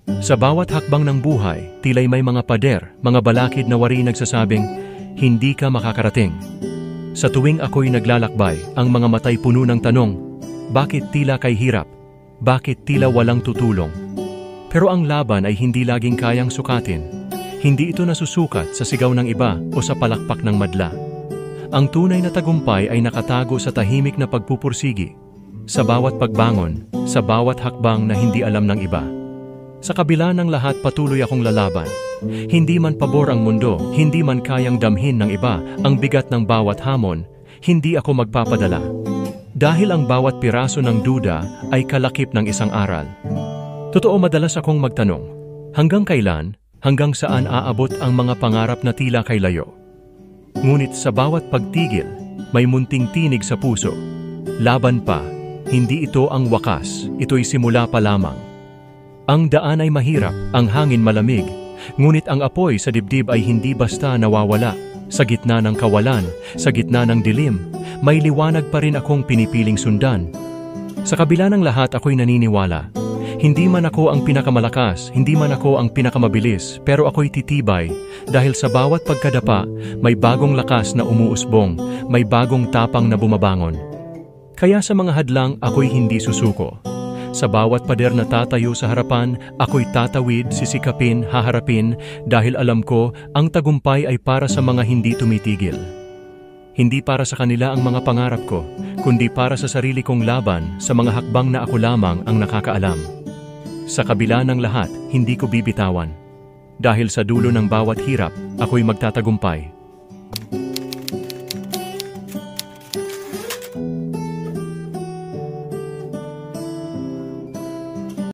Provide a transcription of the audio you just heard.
Sa bawat hakbang ng buhay, tila'y may mga pader, mga balakid na wari nagsasabing, hindi ka makakarating. Sa tuwing ako'y naglalakbay, ang mga matay puno ng tanong, bakit tila kay hirap? Bakit tila walang tutulong? Pero ang laban ay hindi laging kayang sukatin. Hindi ito nasusukat sa sigaw ng iba o sa palakpak ng madla. Ang tunay na tagumpay ay nakatago sa tahimik na pagpupursigi, sa bawat pagbangon, sa bawat hakbang na hindi alam ng iba. Sa kabila ng lahat patuloy akong lalaban. Hindi man pabor ang mundo, hindi man kayang damhin ng iba ang bigat ng bawat hamon, hindi ako magpapadala. Dahil ang bawat piraso ng duda ay kalakip ng isang aral. Totoo madalas akong magtanong, hanggang kailan, hanggang saan aabot ang mga pangarap na tila kay layo? Ngunit sa bawat pagtigil, may munting tinig sa puso. Laban pa, hindi ito ang wakas, ito'y simula pa lamang. Ang daan ay mahirap, ang hangin malamig, ngunit ang apoy sa dibdib ay hindi basta nawawala. Sa gitna ng kawalan, sa gitna ng dilim, may liwanag pa rin akong pinipiling sundan. Sa kabila ng lahat ako'y naniniwala. Hindi man ako ang pinakamalakas, hindi man ako ang pinakamabilis, pero ako'y titibay dahil sa bawat pagkadapa, may bagong lakas na umuusbong, may bagong tapang na bumabangon. Kaya sa mga hadlang, ako'y hindi susuko. Sa bawat pader na tatayo sa harapan, ako'y tatawid, sisikapin, haharapin, dahil alam ko, ang tagumpay ay para sa mga hindi tumitigil. Hindi para sa kanila ang mga pangarap ko, kundi para sa sarili kong laban, sa mga hakbang na ako lamang ang nakakaalam. Sa kabila ng lahat, hindi ko bibitawan. Dahil sa dulo ng bawat hirap, ako'y magtatagumpay.